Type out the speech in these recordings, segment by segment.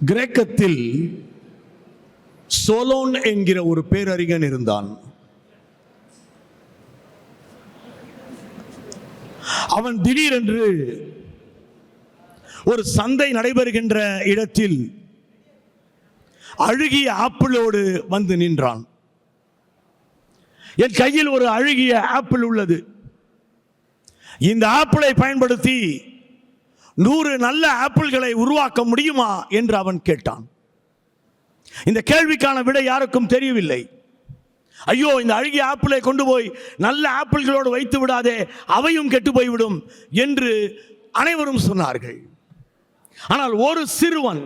கிரேக்கத்தில் Solon என்கிற ஒரு பேரறிஞன் இருந்தான். அவன் திடீரென்று ஒரு சந்தை நடைபெறுகின்ற இடத்தில் அழுகிய ஆப்பிளோடு வந்து நின்றான். என் கையில் ஒரு அழுகிய ஆப்பிள் உள்ளது, இந்த ஆப்பிளை பயன்படுத்தி 100 நல்ல ஆப்பிள்களை உருவாக்க முடியுமா என்று அவன் கேட்டான். இந்த கேள்விக்கான விடை யாருக்கும் தெரியவில்லை. ஐயோ, இந்த அழுகிய ஆப்பிளை கொண்டு போய் நல்ல ஆப்பிள்களோடு வைத்து விடாதே, அவையும் கெட்டு போய்விடும் என்று அனைவரும் சொன்னார்கள். ஆனால் ஒரு சிறுவன்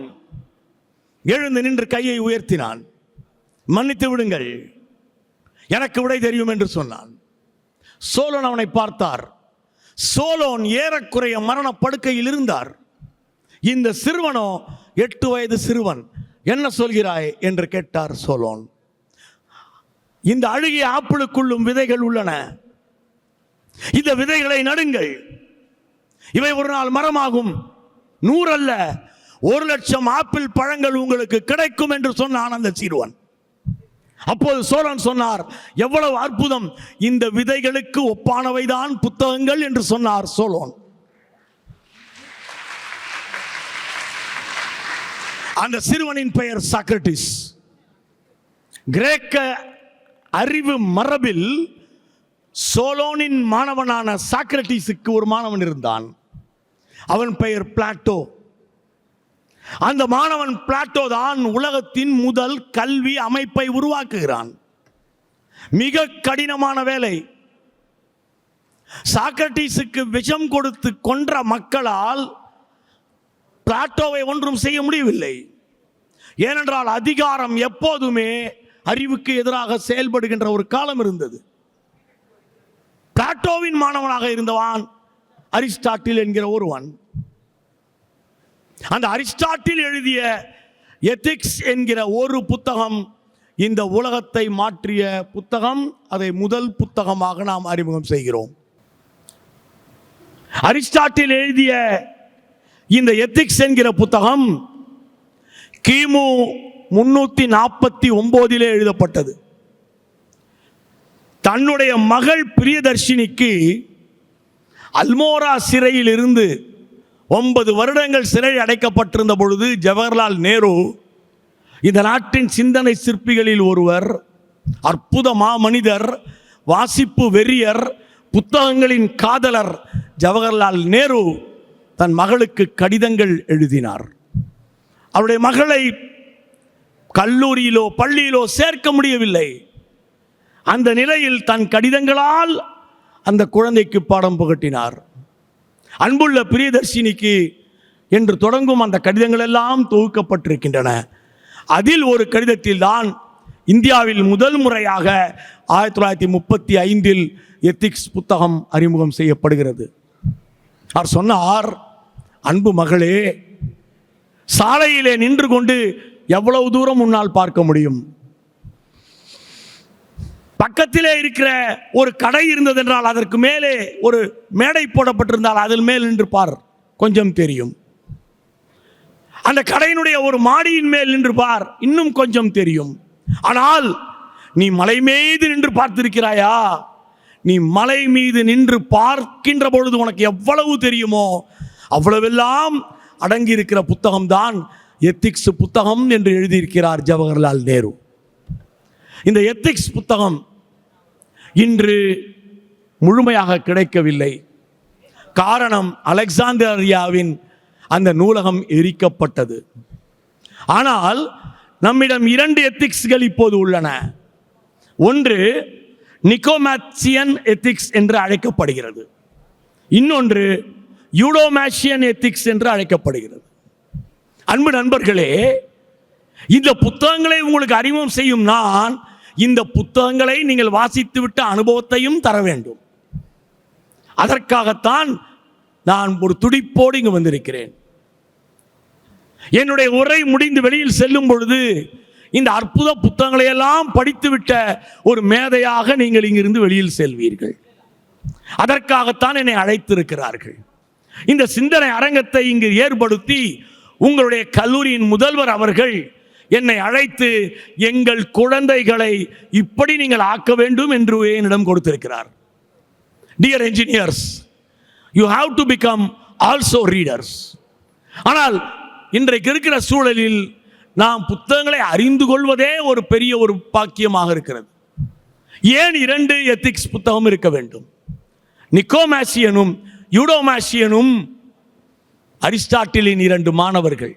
எழுந்து நின்று கையை உயர்த்தினான். மன்னித்து விடுங்கள், எனக்கு விடை தெரியும் என்று சொன்னான். சோலோன் அவனை பார்த்தார். சோலோன் ஏறக்குறைய மரண படுக்கையில் இருந்தார். இந்த சிறுவனோ 8 வயது சிறுவன். என்ன சொல்கிறாய் என்று கேட்டார் சோலோன். இந்த அழுகிய ஆப்பிளுக்குள்ளும் விதைகள் உள்ளன, இந்த விதைகளை நடுங்கள், இவை ஒரு நாள் மரமாகும், 100 அல்ல 1,00,000 ஆப்பிள் பழங்கள் உங்களுக்கு கிடைக்கும் என்று சொன்னான் அந்த சிறுவன். அப்போது சோலோன் சொன்னார், எவ்வளவு அற்புதம், இந்த விதைகளுக்கு ஒப்பானவைதான் புத்தகங்கள் என்று சொன்னார் சோலோன். அந்த சிறுவனின் பெயர் சாக்ரட்டிஸ். கிரேக்க அறிவு மரபில் சோலோனின் மாணவனான சாக்ரட்டிஸுக்கு ஒரு மாணவன் இருந்தான். அவன் பெயர் பிளாட்டோ. அந்த மாணவன் பிளாட்டோ தான் உலகத்தின் முதல் கல்வி அமைப்பை உருவாக்குகிறான். மிக கடினமான வேலை. சாக்ரட்டிஸுக்கு விஷம் கொடுத்து கொன்ற மக்களால் பிளாட்டோவை ஒன்றும் செய்ய முடியவில்லை. ஏனென்றால் அதிகாரம் எப்போதுமே அறிவுக்கு எதிராக செயல்படுகின்ற ஒரு காலம் இருந்தது. பிளாட்டோவின் மாணவனாக இருந்தவன் அரிஸ்டாட்டில் என்கிற ஒருவன். அந்த அரிஸ்டாட்டில் எழுதிய எத்திக்ஸ் என்கிற ஒரு புத்தகம் இந்த உலகத்தை மாற்றிய புத்தகம். அதை முதல் புத்தகமாக நாம் அறிமுகம் செய்கிறோம். அரிஸ்டாட்டில் எழுதிய இந்த எத்திக்ஸ் என்கிற புத்தகம் கிமு 349 எழுதப்பட்டது. தன்னுடைய மகள் பிரியதர்ஷினிக்கு அல்மோரா சிறையில் இருந்து 9 வருடங்கள் சிறையில் அடைக்கப்பட்டிருந்த பொழுது ஜவஹர்லால் நேரு, இந்த நாட்டின் சிந்தனை சிற்பிகளில் ஒருவர், அற்புதமா மனிதர், வாசிப்பு வெறியர், புத்தகங்களின் காதலர் ஜவஹர்லால் நேரு தன் மகளுக்கு கடிதங்கள் எழுதினார். அவருடைய மகளை கல்லூரியிலோ பள்ளியிலோ சேர்க்க முடியவில்லை. அந்த நிலையில் தன் கடிதங்களால் அந்த குழந்தைக்கு பாடம் புகட்டினார். அன்புள்ள பிரியதர்ஷினிக்கு என்று தொடங்கும் அந்த கடிதங்கள் எல்லாம் தொகுக்கப்பட்டிருக்கின்றன. அதில் ஒரு கடிதத்தில் தான் இந்தியாவில் முதல் முறையாக 1935 எத்திக்ஸ் புத்தகம் அறிமுகம் செய்யப்படுகிறது. அவர் சொன்னார், அன்பு மகளே, சாலையிலே நின்று கொண்டு எவ்வளவு தூரம் முன்னால் பார்க்க முடியும்? பக்கத்திலே இருக்கிற ஒரு கடை இருந்தது என்றால் அதற்கு மேலே ஒரு மேடை போடப்பட்டிருந்தால் அதில் மேல் நின்று பார், கொஞ்சம் தெரியும். அந்த கடையினுடைய ஒரு மாடியின் மேல் நின்று பார், இன்னும் கொஞ்சம் தெரியும். ஆனால் நீ மலை மீது நின்று பார்த்திருக்கிறாயா? நீ மலை மீது நின்று பார்க்கின்ற பொழுது உனக்கு எவ்வளவு தெரியுமோ அவ்வளவெல்லாம் அடங்கி இருக்கிற புத்தகம்தான் எத்திக்ஸ் புத்தகம் என்று எழுதியிருக்கிறார் ஜவஹர்லால் நேரு. இந்த எத்திக்ஸ் புத்தகம் இன்று முழுமையாக கிடைக்கவில்லை. காரணம், அலெக்சாந்திரியாவின் அந்த நூலகம் எரிக்கப்பட்டது. ஆனால் நம்மிடம் 2 எத்திக்ஸ்கள் இப்போது உள்ளன. ஒன்று நிக்கோமாச்சியன் எத்திக்ஸ் என்று அழைக்கப்படுகிறது, இன்னொன்று யூடோமாஷியன் எத்திக்ஸ் என்று அழைக்கப்படுகிறது. அன்பு நண்பர்களே, இந்த புத்தகங்களை உங்களுக்கு அறிமுகம் செய்யும் நான் இந்த புத்தகங்களை நீங்கள் வாசித்துவிட்ட அனுபவத்தையும் தர வேண்டும். அதற்காகத்தான் நான் ஒரு துடிப்போடு இங்கு வந்திருக்கிறேன். என்னுடைய உரை முடிந்து வெளியில் செல்லும் பொழுது இந்த அற்புத புத்தகங்களை எல்லாம் படித்துவிட்ட ஒரு மேதையாக நீங்கள் இங்கிருந்து வெளியில் செல்வீர்கள். அதற்காகத்தான் என்னை அழைத்திருக்கிறார்கள். இந்த சிந்தனை அரங்கத்தை இங்கு ஏற்படுத்தி உங்களுடைய கல்லூரியின் முதல்வர் அவர்கள் என்னை அழைத்து எங்கள் குழந்தைகளை இப்படி நீங்கள் ஆக்க வேண்டும் என்று என்னிடம் கொடுத்திருக்கிறார். Dear engineers, you have to become also readers. ஆனால் இன்றைக்கு இருக்கிற சூழலில் நாம் புத்தகங்களை அறிந்து கொள்வதே ஒரு பெரிய ஒரு பாக்கியமாக இருக்கிறது. ஏன் 2 எத்திக்ஸ் புத்தகம் இருக்க வேண்டும்? நிக்கோமாசியனும் யூடோமாசியனும் அரிஸ்டாட்டிலின் 2 மாணவர்கள்.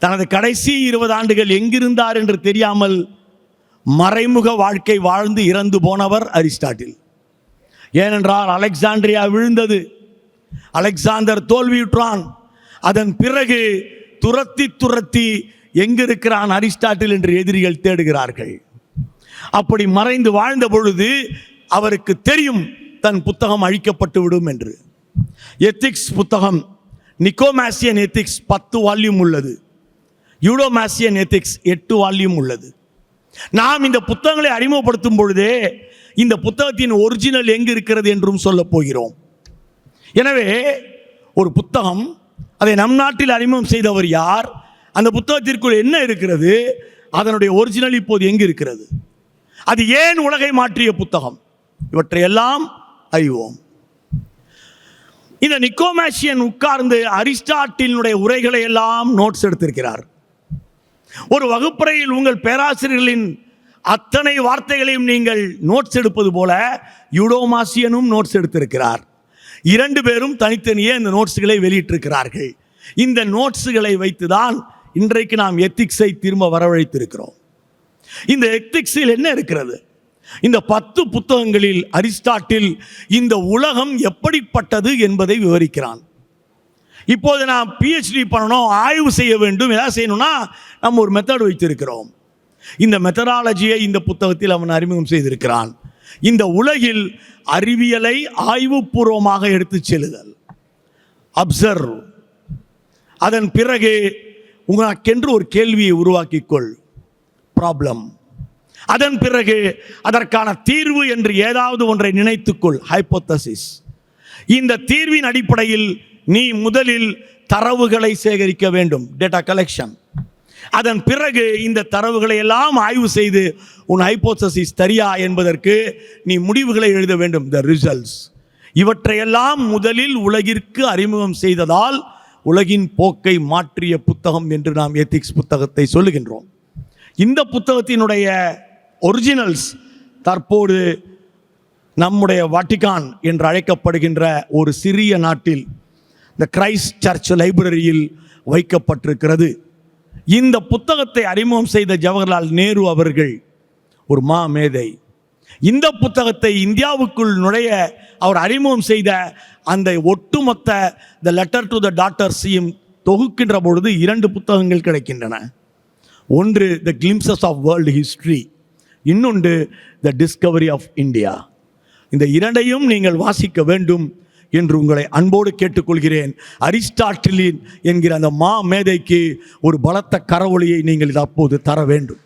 தனது கடைசி 20 ஆண்டுகள் எங்கிருந்தார் என்று தெரியாமல் மறைமுக வாழ்க்கை வாழ்ந்து இறந்து போனவர் அரிஸ்டாட்டில். ஏனென்றால் அலெக்சாண்ட்ரியா விழுந்தது, அலெக்சாந்தர் தோல்வியுற்றான். அதன் பிறகு துரத்தி எங்கிருக்கிறான் அரிஸ்டாட்டில் என்று எதிரிகள் தேடுகிறார்கள். அப்படி மறைந்து வாழ்ந்த பொழுது அவருக்கு தெரியும் தன் புத்தகம் அழிக்கப்பட்டு விடும் என்று. எத்திக்ஸ் புத்தகம், நிக்கோமாசியன் எத்திக்ஸ் 10 வால்யூம் உள்ளது, யூடோமாசியன் எத்திக்ஸ் 8 வால்யூம் உள்ளது. நாம் இந்த புத்தகங்களை அறிமுகப்படுத்தும் பொழுதே இந்த புத்தகத்தின் ஒரிஜினல் எங்கு இருக்கிறது என்றும் சொல்ல போகிறோம். எனவே ஒரு புத்தகம், அதை நம் நாட்டில் அறிமுகம் செய்தவர் யார், அந்த புத்தகத்திற்குள் என்ன இருக்கிறது, அதனுடைய ஒரிஜினல் இப்போது எங்கு இருக்கிறது, அது ஏன் உலகை மாற்றிய புத்தகம், இவற்றையெல்லாம் அறிவோம். இந்த நிக்கோமாசியன் உட்கார்ந்து அரிஸ்டாட்டிலினுடைய உரைகளை எல்லாம் நோட்ஸ் எடுத்திருக்கிறார். ஒரு வகுப்பறையில் உங்கள் பேராசிரியர்களின் அத்தனை வார்த்தைகளையும் நீங்கள் நோட்ஸ் எடுப்பது போல யூடோமாசியனும் நோட்ஸ் எடுத்திருக்கிறார். 2 பேரும் தனித்தனியே இந்த நோட்ஸ்களை வெளியிட்டிருக்கிறார்கள். இந்த நோட்ஸ்களை வைத்துதான் இன்றைக்கு நாம் எத்திக்ஸை திரும்ப வரவழைத்திருக்கிறோம். இந்த எத்திக்ஸில் என்ன இருக்கிறது? இந்த 10 புத்தகங்களில் அரிஸ்டாட்டில் இந்த உலகம் எப்படிப்பட்டது என்பதை விவரிக்கிறான். இப்போது நாம் PhD பண்ணணும், ஆய்வு செய்ய வேண்டும், ஏதாவது செய்யணும்னா நம்ம ஒரு மெத்தட் வைத்திருக்கிறோம். இந்த மெத்தடாலஜியை இந்த புத்தகத்தில் அவன் அறிமுகம் செய்திருக்கிறான். இந்த உலகில் அறிவியலை ஆய்வுபூர்வமாக எடுத்து செல்லுதல், அப்சர்வ். அதன் பிறகு உனக்கென்று ஒரு கேள்வியை உருவாக்கிக்கொள், ப்ராப்ளம். அதன் பிறகு அதற்கான தீர்வு என்று ஏதாவது ஒன்றை நினைத்துக்கொள், ஹைப்போதசிஸ். இந்த தீர்வின் அடிப்படையில் நீ முதலில் தரவுகளை சேகரிக்க வேண்டும், டேட்டா கலெக்ஷன். அதன் பிறகு இந்த தரவுகளை எல்லாம் ஆய்வு செய்து உன் ஹைப்போதசிஸ் சரியா என்பதற்கு நீ முடிவுகளை எழுத வேண்டும், த ரிசல்ட்ஸ். இவற்றையெல்லாம் முதலில் உலகிற்கு அறிமுகம் செய்ததால் உலகின் போக்கை மாற்றிய புத்தகம் என்று நாம் எத்திக்ஸ் புத்தகத்தை சொல்லுகின்றோம். இந்த புத்தகத்தினுடைய ஒரிஜினல்ஸ் தற்போது நம்முடைய வாட்டிகான் என்று அழைக்கப்படுகின்ற ஒரு சிறிய நாட்டில் இந்த கிரைஸ்ட் சர்ச் லைப்ரரியில் வைக்கப்பட்டிருக்கிறது. இந்த புத்தகத்தை அறிமுகம் செய்த ஜவஹர்லால் நேரு அவர்கள் ஒரு மேதை. இந்த புத்தகத்தை இந்தியாவுக்குள் நுழைய அவர் அறிமுகம் செய்த அந்த ஒட்டுமொத்த த லெட்டர் டு த டாட்டர்ஸையும் தொகுக்கின்ற பொழுது 2 புத்தகங்கள் கிடைக்கின்றன. ஒன்று த கிளிம்சஸ் ஆஃப் வேர்ல்டு ஹிஸ்டரி, இன்னொன்று த டிஸ்கவரி ஆஃப் இந்தியா. இந்த 2ஐயும் நீங்கள் வாசிக்க வேண்டும் என்று உங்களை அன்போடு கேட்டுக்கொள்கிறேன். அரிஸ்டாட்டிலின் என்கிற அந்த மேதைக்கு ஒரு பலத்த கரவொலியை நீங்கள் அப்போது தர வேண்டும்.